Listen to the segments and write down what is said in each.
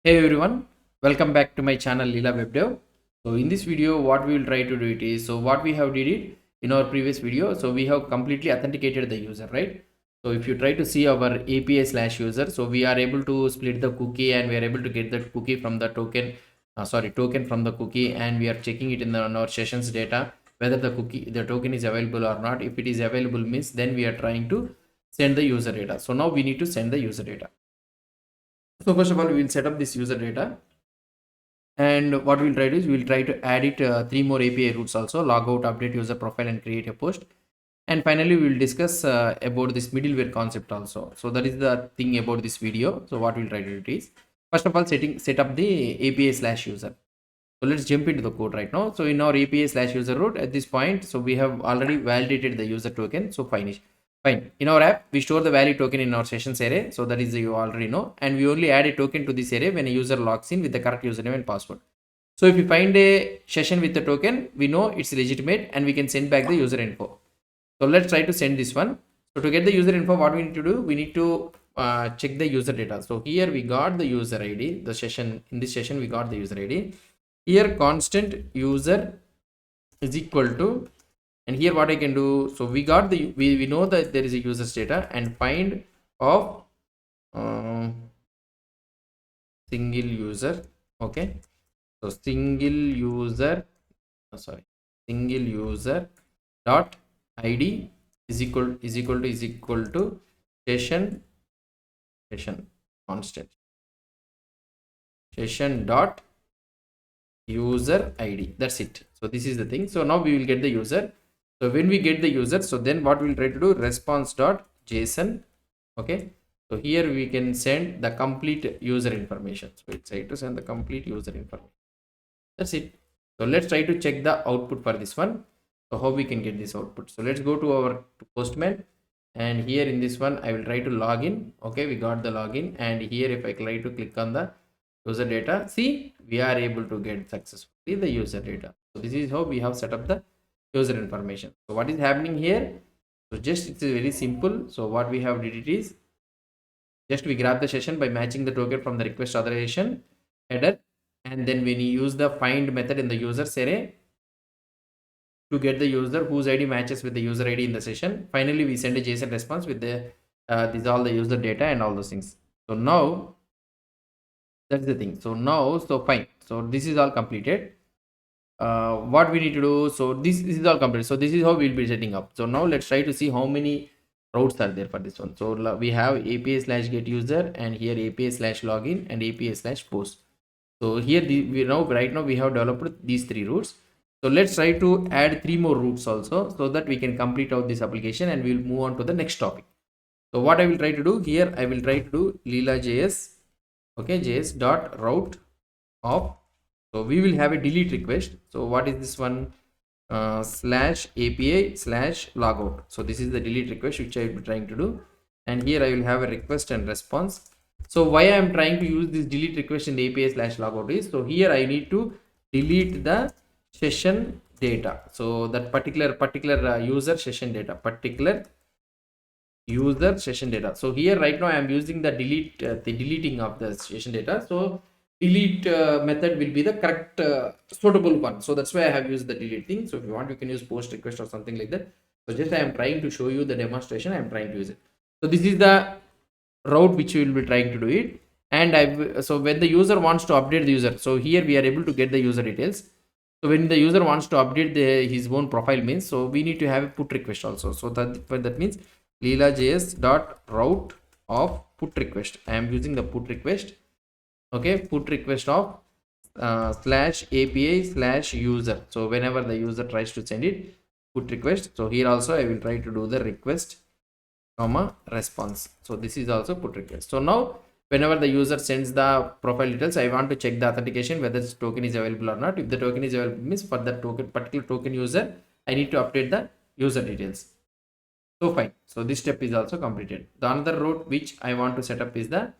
Hey everyone, welcome back to my channel Lila Web Dev. So in this video, what we will try to do it is, so what we have did it in our previous video, so we have completely authenticated the user, right? So if you try to see our API slash user, so we are able to split the cookie and we are able to get that cookie from the token from the cookie, and we are checking it in on our sessions data, whether the token is available or not. If it is available means then we are trying to send the user data. So now we need to send the user data. So first of all, we will set up this user data. And what we'll try to do is we'll try to add it three more API routes also: logout, update user profile, and create a post. And finally, we will discuss about this middleware concept also. So that is the thing about this video. So what we'll try to do is, first of all, set up the API slash user. So let's jump into the code right now. So in our API slash user route at this point, so we have already validated the user token. So fine. In our app, we store the valid token in our sessions array. So that is you already know. And we only add a token to this array when a user logs in with the correct username and password. So if we find a session with the token, we know it's legitimate and we can send back the user info. So let's try to send this one. So to get the user info, what we need to do, we need to check the user data. So here we got the user ID, in this session, we got the user ID. Here constant user is equal to, and here what I can do, so we got we know that there is a user's data, and find of single user. Okay, so single user dot id is equal to session constant session dot user id. That's it. So this is the thing. So now we will get the user. So when we get the user, so then what we'll try to do, response dot json. Okay, so here we can send the complete user information. So it's try to send the complete user information. That's it. So let's try to check the output for this one. So how we can get this output. So let's go to our postman, and here in this one I will try to log in. Okay, we got the login, and here if I try to click on the user data, see, we are able to get successfully the user data. So this is how we have set up the user information. So what is happening here, so just it's very simple. So what we have did it is, just we grab the session by matching the token from the request authorization header, and then when you use the find method in the users array to get the user whose id matches with the user id in the session. Finally we send a JSON response with the these all the user data and all those things. So now that's the thing. So now, so fine, so this is all completed. What we need to do, so this is all completed. So this is how we'll be setting up. So now let's try to see how many routes are there for this one. So we have API slash get user, and here API slash login, and API slash post. So here right now we have developed these three routes. So let's try to add three more routes also, so that we can complete out this application and we'll move on to the next topic. So what I will try to do here, I will try to do Leela.js. Okay, js dot route of, so we will have a delete request. So what is this one, slash API slash logout. So this is the delete request which I will be trying to do, and here I will have a request and response. So why I am trying to use this delete request in the API slash logout is, so here I need to delete the session data. So that particular user session data, user session data. So here right now I am using the deleting of the session data. So delete method will be the correct suitable one. So that's why I have used the delete thing. So if you want, you can use post request or something like that. So just I am trying to show you the demonstration. I am trying to use it. So this is the route which we will be trying to do it. And so when the user wants to update the user, so here we are able to get the user details. So when the user wants to update his own profile means, so we need to have a put request also. So that means Leela.js dot route of put request. I am using the put request. Okay, put request of slash API slash user. So whenever the user tries to send it, put request. So here also I will try to do the request comma response. So this is also put request. So now whenever the user sends the profile details, I want to check the authentication whether this token is available or not. If the token is available means for that particular token user, I need to update the user details. So fine. So this step is also completed. The another route which I want to set up is the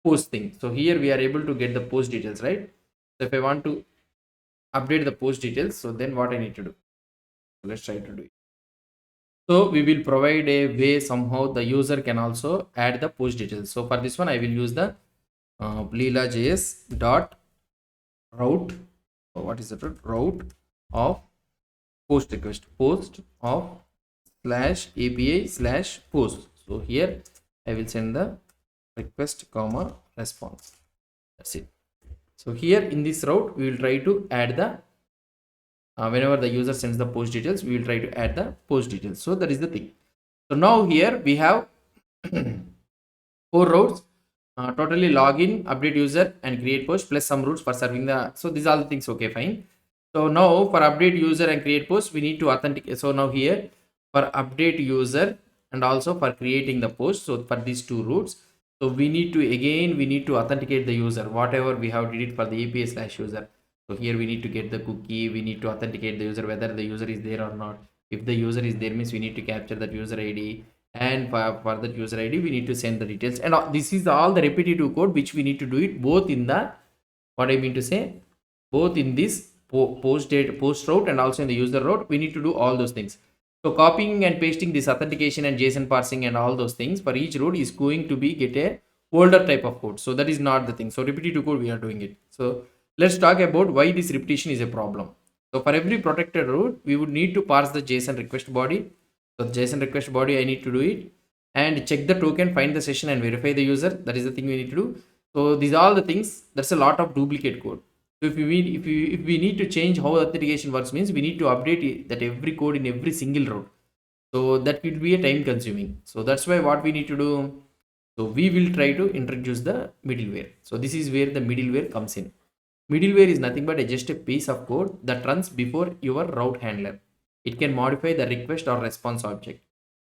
post thing. So here we are able to get the post details, right? So if I want to update the post details, so then what I need to do? So let's try to do it. So we will provide a way somehow the user can also add the post details. So for this one, I will use the Leela.js dot route. What is the route of post request, post of slash API slash post. So here I will send the request comma response. That's it. So here in this route we will try to add the whenever the user sends the post details, we will try to add the post details. So that is the thing. So now here we have 4 routes, totally login, update user and create post plus some routes for serving the, so these are the things. Okay, fine. So now for update user and create post, we need to authenticate. So now here for update user and also for creating the post, so for these 2 routes, so we need to authenticate the user, whatever we have did it for the API slash user. So here we need to get the cookie, we need to authenticate the user, whether the user is there or not. If the user is there means we need to capture that user ID, and for that user ID we need to send the details, and this is all the repetitive code which we need to do it both in the, what I mean to say, both in this post route and also in the user route. We need to do all those things. So copying and pasting this authentication and JSON parsing and all those things for each route is going to be get a older type of code. So that is not the thing. So repetitive code we are doing it. So let's talk about why this repetition is a problem. So for every protected route we would need to parse the JSON request body. So the JSON request body I need to do it, and check the token, find the session and verify the user. That is the thing we need to do. So these are all the things. That's a lot of duplicate code. So if we need to change how authentication works means we need to update that every code in every single route. So that will be a time consuming. So that's why what we need to do. So we will try to introduce the middleware. So this is where the middleware comes in. Middleware is nothing but just a piece of code that runs before your route handler. It can modify the request or response object,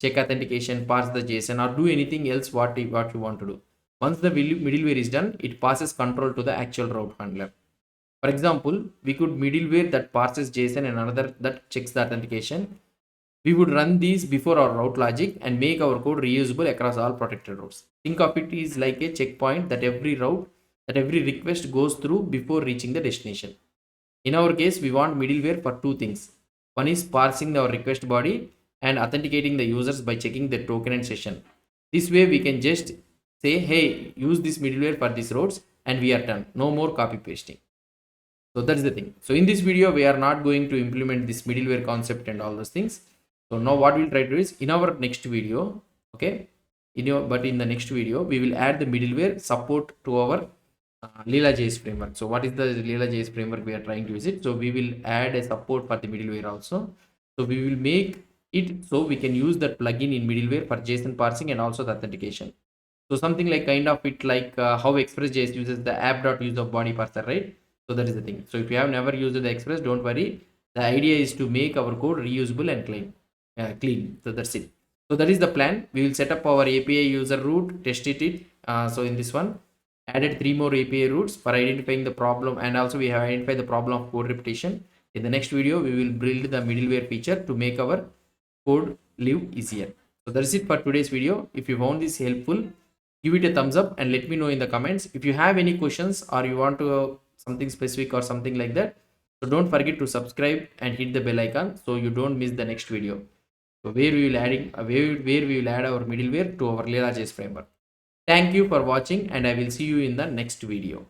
check authentication, parse the JSON, or do anything else what you want to do. Once the middleware is done, it passes control to the actual route handler. For example, we could middleware that parses JSON and another that checks the authentication. We would run these before our route logic and make our code reusable across all protected routes. Think of it as like a checkpoint that every request goes through before reaching the destination. In our case, we want middleware for 2 things. One is parsing our request body and authenticating the users by checking the token and session. This way we can just say, hey, use this middleware for these routes and we are done. No more copy pasting. So that's the thing. So in this video, we are not going to implement this middleware concept and all those things. So now what we'll try to do is in our next video, okay, but in the next video, we will add the middleware support to our Leela.js framework. So what is the Leela.js framework we are trying to use it? So we will add a support for the middleware also. So we will make it so we can use that plugin in middleware for JSON parsing and also the authentication. So something like kind of it like how Express.js uses the app.use of body parser, right? So that is the thing. So if you have never used the Express, don't worry. The idea is to make our code reusable and clean. So that's it. So that is the plan. We will set up our API user route, test it. So in this one, added 3 more API routes for identifying the problem, and also we have identified the problem of code repetition. In the next video, we will build the middleware feature to make our code live easier. So that's it for today's video. If you found this helpful, give it a thumbs up and let me know in the comments. If you have any questions or you want to something specific or something like that, so don't forget to subscribe and hit the bell icon so you don't miss the next video. So where we will add our middleware to our Leela.js framework. Thank you for watching and I will see you in the next video.